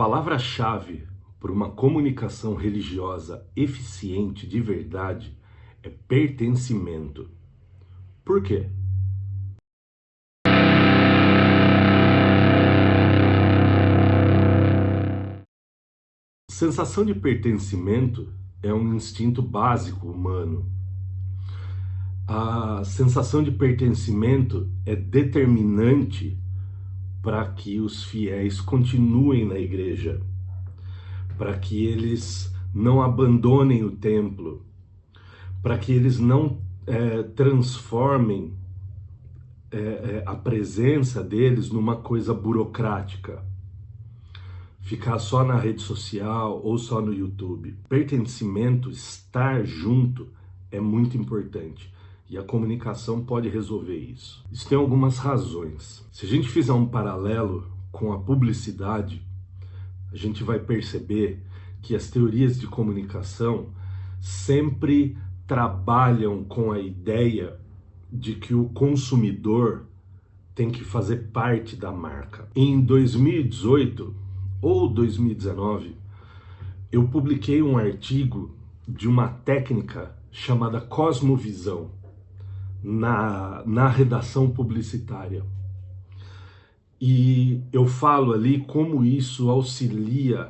palavra-chave para uma comunicação religiosa eficiente de verdade é pertencimento. Por quê? Sensação de pertencimento é um instinto básico humano. A sensação de pertencimento é determinante para que os fiéis continuem na igreja, para que eles não abandonem o templo, para que eles não transformem a presença deles numa coisa burocrática, ficar só na rede social ou só no YouTube. Pertencimento, estar junto, é muito importante. E a comunicação pode resolver isso. Isso tem algumas razões. Se a gente fizer um paralelo com a publicidade, a gente vai perceber que as teorias de comunicação sempre trabalham com a ideia de que o consumidor tem que fazer parte da marca. Em 2018 ou 2019, eu publiquei um artigo de uma técnica chamada cosmovisão na redação publicitária. E eu falo ali como isso auxilia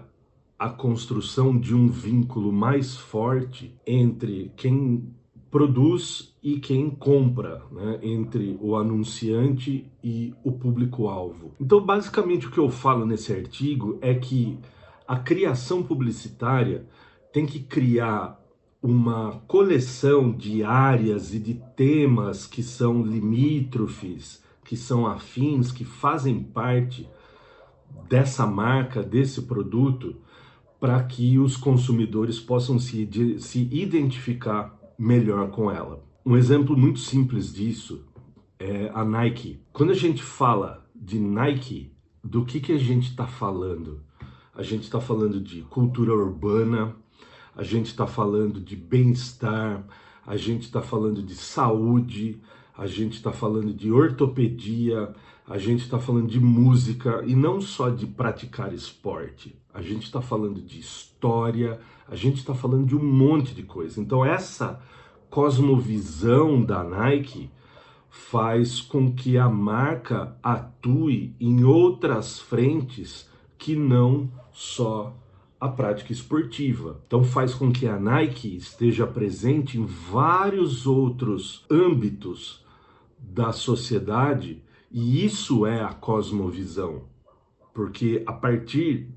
a construção de um vínculo mais forte entre quem produz e quem compra, né? Entre o anunciante e o público-alvo. Então, basicamente, o que eu falo nesse artigo é que a criação publicitária tem que criar uma coleção de áreas e de temas que são limítrofes, que são afins, que fazem parte dessa marca, desse produto, para que os consumidores possam se identificar melhor com ela. Um exemplo muito simples disso é a Nike. Quando a gente fala de Nike, do que a gente está falando? A gente está falando de cultura urbana, a gente está falando de bem-estar, a gente está falando de saúde, a gente está falando de ortopedia, a gente está falando de música e não só de praticar esporte. A gente está falando de história, a gente está falando de um monte de coisa. Então essa cosmovisão da Nike faz com que a marca atue em outras frentes que não só a prática esportiva. Então faz com que a Nike esteja presente em vários outros âmbitos da sociedade, e isso é a cosmovisão, porque a partir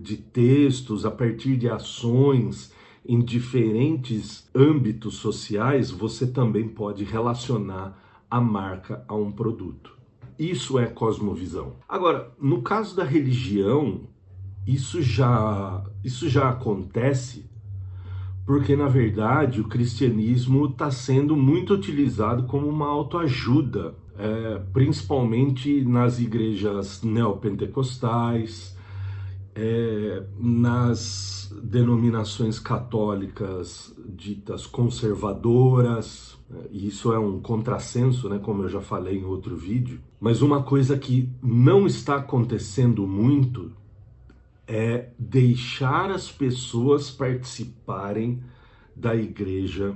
de textos, a partir de ações em diferentes âmbitos sociais, você também pode relacionar a marca a um produto. Isso é cosmovisão. Agora, no caso da religião, isso já acontece porque, na verdade, o cristianismo está sendo muito utilizado como uma autoajuda, principalmente nas igrejas neopentecostais, nas denominações católicas ditas conservadoras. E isso é um contrassenso, né, como eu já falei em outro vídeo. Mas uma coisa que não está acontecendo muito é deixar as pessoas participarem da igreja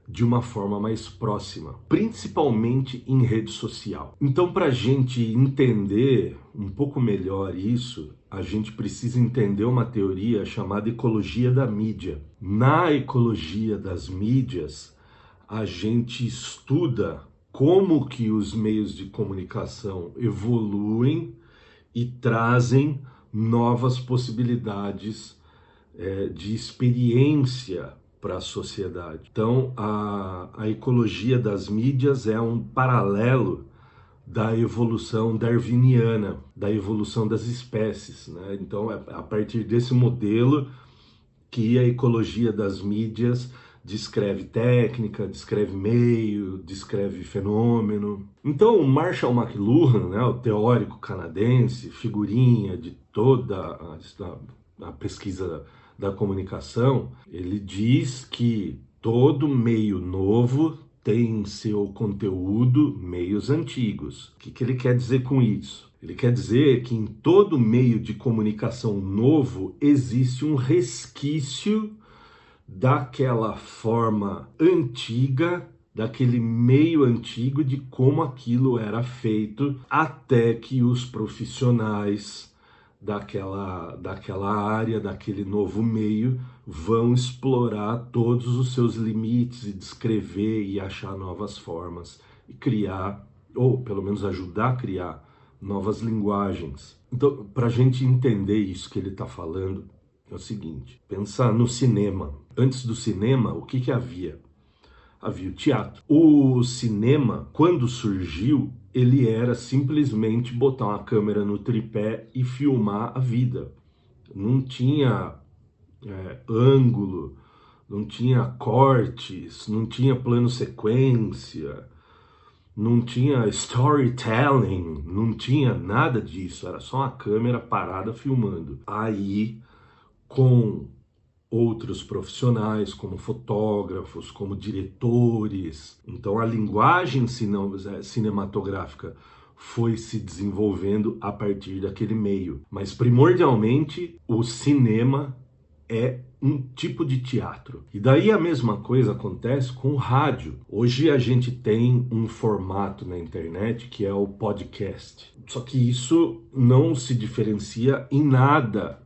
de uma forma mais próxima, principalmente em rede social. Então, para a gente entender um pouco melhor isso, a gente precisa entender uma teoria chamada ecologia da mídia. Na ecologia das mídias, a gente estuda como que os meios de comunicação evoluem e trazem novas possibilidades de experiência para a sociedade. Então, a ecologia das mídias é um paralelo da evolução darwiniana, da evolução das espécies, né? Então, é a partir desse modelo que a ecologia das mídias descreve técnica, descreve meio, descreve fenômeno. Então, o Marshall McLuhan, né, o teórico canadense, figurinha de toda a pesquisa da comunicação, ele diz que todo meio novo tem em seu conteúdo meios antigos. O que ele quer dizer com isso? Ele quer dizer que em todo meio de comunicação novo existe um resquício daquela forma antiga, daquele meio antigo de como aquilo era feito, até que os profissionais daquela área, daquele novo meio, vão explorar todos os seus limites e descrever e achar novas formas e criar, ou pelo menos ajudar a criar novas linguagens. Então, para a gente entender isso que ele está falando, é o seguinte: pensar no cinema. Antes do cinema, o que havia? Havia o teatro. O cinema, quando surgiu, ele era simplesmente botar uma câmera no tripé e filmar a vida. Não tinha ângulo, não tinha cortes, não tinha plano sequência, não tinha storytelling, não tinha nada disso. Era só uma câmera parada filmando. Aí, com outros profissionais, como fotógrafos, como diretores. Então a linguagem cinematográfica foi se desenvolvendo a partir daquele meio. Mas primordialmente o cinema é um tipo de teatro. E daí a mesma coisa acontece com o rádio. Hoje a gente tem um formato na internet que é o podcast. Só que isso não se diferencia em nada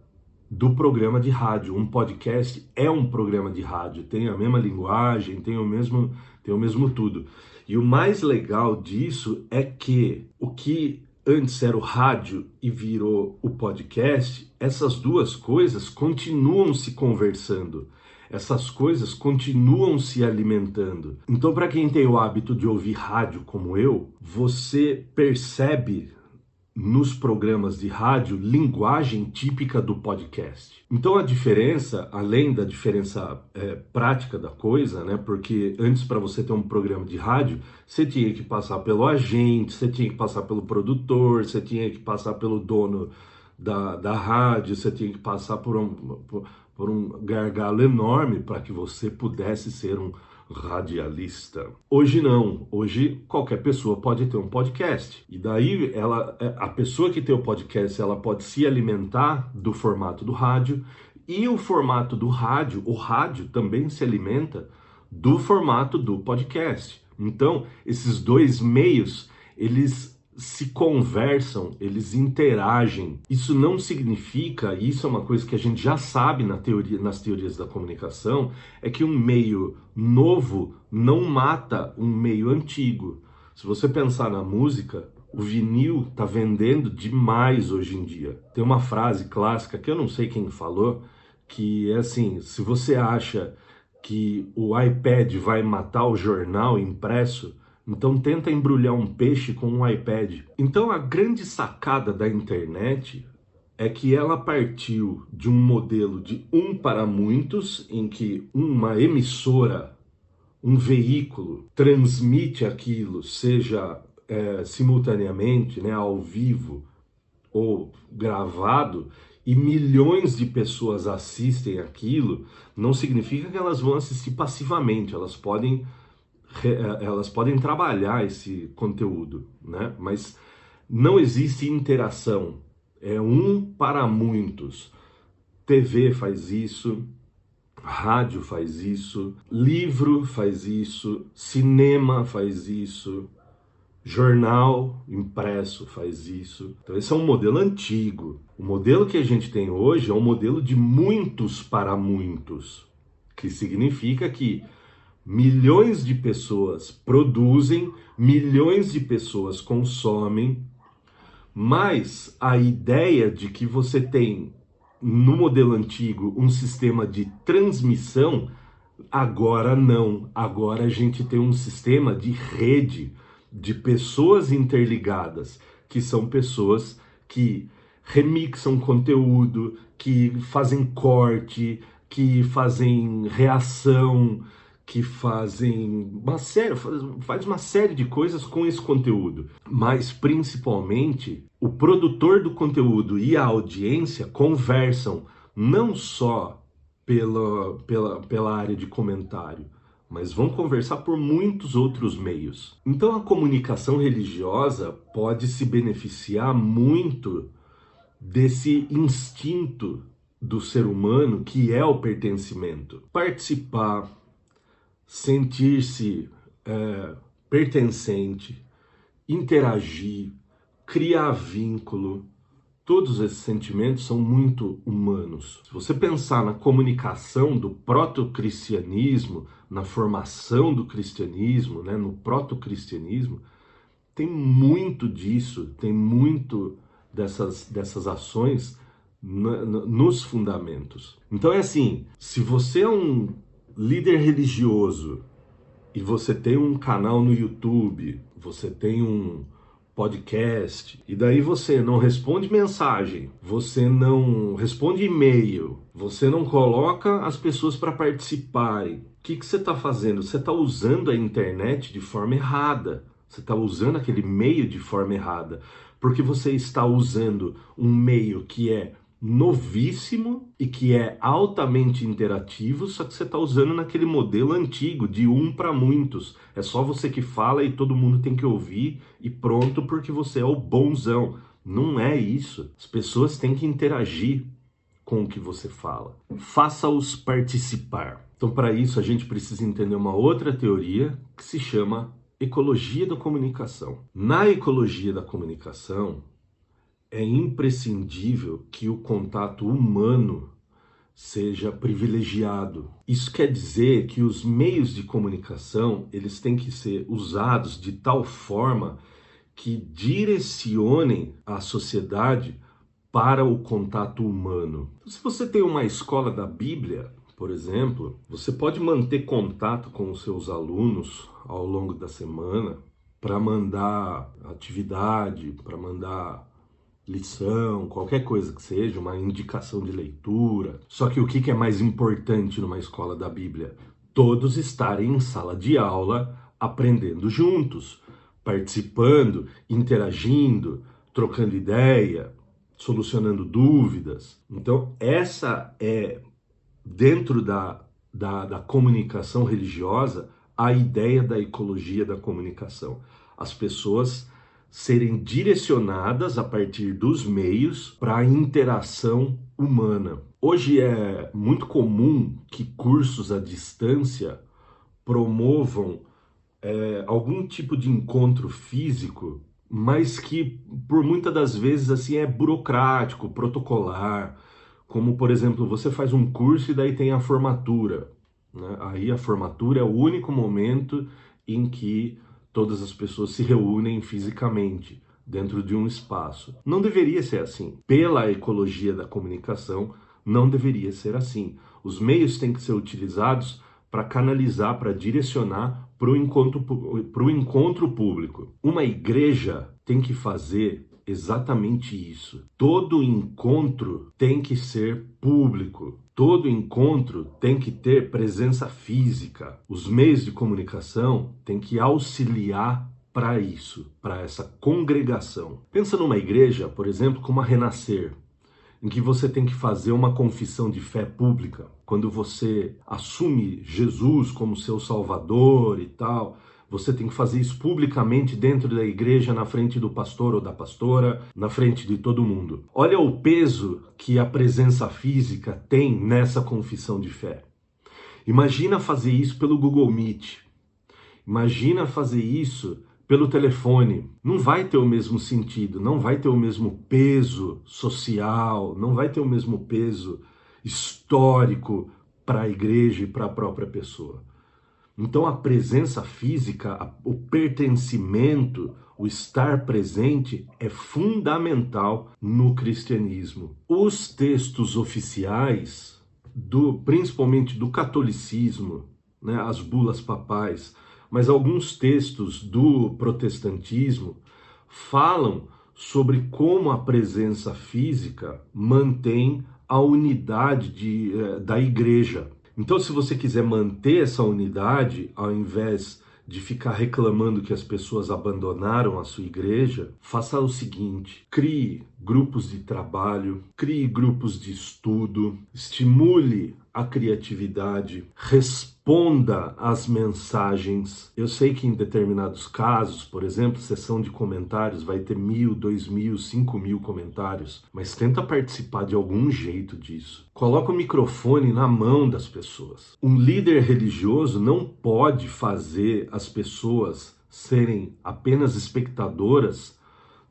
do programa de rádio. Um podcast é um programa de rádio, tem a mesma linguagem, tem o mesmo tudo. E o mais legal disso é que o que antes era o rádio e virou o podcast, essas duas coisas continuam se conversando. Essas coisas continuam se alimentando. Então, para quem tem o hábito de ouvir rádio como eu, você percebe nos programas de rádio linguagem típica do podcast. Então a diferença, além da diferença prática da coisa, né? Porque antes, para você ter um programa de rádio, você tinha que passar pelo agente, você tinha que passar pelo produtor, você tinha que passar pelo dono da rádio, você tinha que passar por um gargalo enorme para que você pudesse ser um radialista. Hoje não, hoje qualquer pessoa pode ter um podcast. E daí a pessoa que tem o podcast, ela pode se alimentar do formato do rádio, e o formato do rádio, o rádio também se alimenta do formato do podcast. Então, esses dois meios, eles se conversam, eles interagem. Isso não significa, e isso é uma coisa que a gente já sabe nas teorias da comunicação, é que um meio novo não mata um meio antigo. Se você pensar na música, o vinil está vendendo demais hoje em dia. Tem uma frase clássica que eu não sei quem falou, que é assim: se você acha que o iPad vai matar o jornal impresso, então tenta embrulhar um peixe com um iPad. Então a grande sacada da internet é que ela partiu de um modelo de um para muitos, em que uma emissora, um veículo, transmite aquilo, seja simultaneamente, né, ao vivo ou gravado, e milhões de pessoas assistem aquilo. Não significa que elas vão assistir passivamente, elas podem trabalhar esse conteúdo, né? Mas não existe interação, é um para muitos. TV faz isso, rádio faz isso, livro faz isso, cinema faz isso, jornal impresso faz isso. Então esse é um modelo antigo. O modelo que a gente tem hoje é um modelo de muitos para muitos, que significa que milhões de pessoas produzem, milhões de pessoas consomem, mas a ideia de que você tem, no modelo antigo, um sistema de transmissão, agora não. Agora a gente tem um sistema de rede, de pessoas interligadas, que são pessoas que remixam conteúdo, que fazem corte, que fazem reação, que fazem faz uma série de coisas com esse conteúdo. Mas principalmente o produtor do conteúdo e a audiência conversam não só pela área de comentário, mas vão conversar por muitos outros meios. Então a comunicação religiosa pode se beneficiar muito desse instinto do ser humano que é o pertencimento. Participar, sentir-se pertencente, interagir, criar vínculo. Todos esses sentimentos são muito humanos. Se você pensar na comunicação do proto-cristianismo, na formação do cristianismo, né, no proto-cristianismo, tem muito disso, tem muito dessas ações nos fundamentos. Então é assim, se você é um líder religioso e você tem um canal no YouTube, você tem um podcast, e daí você não responde mensagem, você não responde e-mail, você não coloca as pessoas para participarem, o que você está fazendo? Você está usando a internet de forma errada, você está usando aquele meio de forma errada, porque você está usando um meio que é novíssimo e que é altamente interativo, só que você está usando naquele modelo antigo, de um para muitos. É só você que fala e todo mundo tem que ouvir e pronto, porque você é o bonzão. Não é isso. As pessoas têm que interagir com o que você fala. Faça-os participar. Então, para isso, a gente precisa entender uma outra teoria que se chama ecologia da comunicação. Na ecologia da comunicação, é imprescindível que o contato humano seja privilegiado. Isso quer dizer que os meios de comunicação, eles têm que ser usados de tal forma que direcionem a sociedade para o contato humano. Então, se você tem uma escola da Bíblia, por exemplo, você pode manter contato com os seus alunos ao longo da semana para mandar atividade, para mandar lição, qualquer coisa que seja, uma indicação de leitura. Só que o que é mais importante numa escola da Bíblia? Todos estarem em sala de aula, aprendendo juntos, participando, interagindo, trocando ideia, solucionando dúvidas. Então, essa é, dentro da comunicação religiosa, a ideia da ecologia da comunicação. As pessoas serem direcionadas a partir dos meios para a interação humana. Hoje é muito comum que cursos à distância promovam algum tipo de encontro físico, mas que por muitas das vezes assim é burocrático, protocolar, como por exemplo, você faz um curso e daí tem a formatura, né? Aí a formatura é o único momento em que todas as pessoas se reúnem fisicamente dentro de um espaço. Não deveria ser assim. Pela ecologia da comunicação, não deveria ser assim. Os meios têm que ser utilizados para canalizar, para direcionar para o encontro público. Uma igreja tem que fazer exatamente isso. Todo encontro tem que ser público. Todo encontro tem que ter presença física. Os meios de comunicação têm que auxiliar para isso, para essa congregação. Pensa numa igreja, por exemplo, como a Renascer, em que você tem que fazer uma confissão de fé pública. Quando você assume Jesus como seu Salvador e tal, você tem que fazer isso publicamente dentro da igreja, na frente do pastor ou da pastora, na frente de todo mundo. Olha o peso que a presença física tem nessa confissão de fé. Imagina fazer isso pelo Google Meet. Imagina fazer isso pelo telefone. Não vai ter o mesmo sentido, não vai ter o mesmo peso social, não vai ter o mesmo peso histórico para a igreja e para a própria pessoa. Então a presença física, o pertencimento, o estar presente é fundamental no cristianismo. Os textos oficiais, principalmente do catolicismo, né, as bulas papais, mas alguns textos do protestantismo falam sobre como a presença física mantém a unidade da igreja. Então, se você quiser manter essa unidade, ao invés de ficar reclamando que as pessoas abandonaram a sua igreja, faça o seguinte: crie grupos de trabalho, crie grupos de estudo, estimule a criatividade, responda às mensagens. Eu sei que em determinados casos, por exemplo, sessão de comentários vai ter 1.000, 2.000, 5.000 comentários, mas tenta participar de algum jeito disso. Coloca o microfone na mão das pessoas. Um líder religioso não pode fazer as pessoas serem apenas espectadoras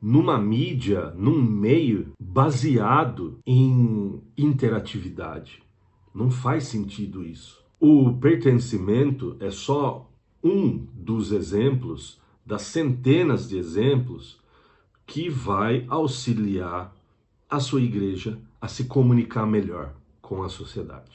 numa mídia, num meio baseado em interatividade. Não faz sentido isso. O pertencimento é só um dos exemplos, das centenas de exemplos, que vai auxiliar a sua igreja a se comunicar melhor com a sociedade.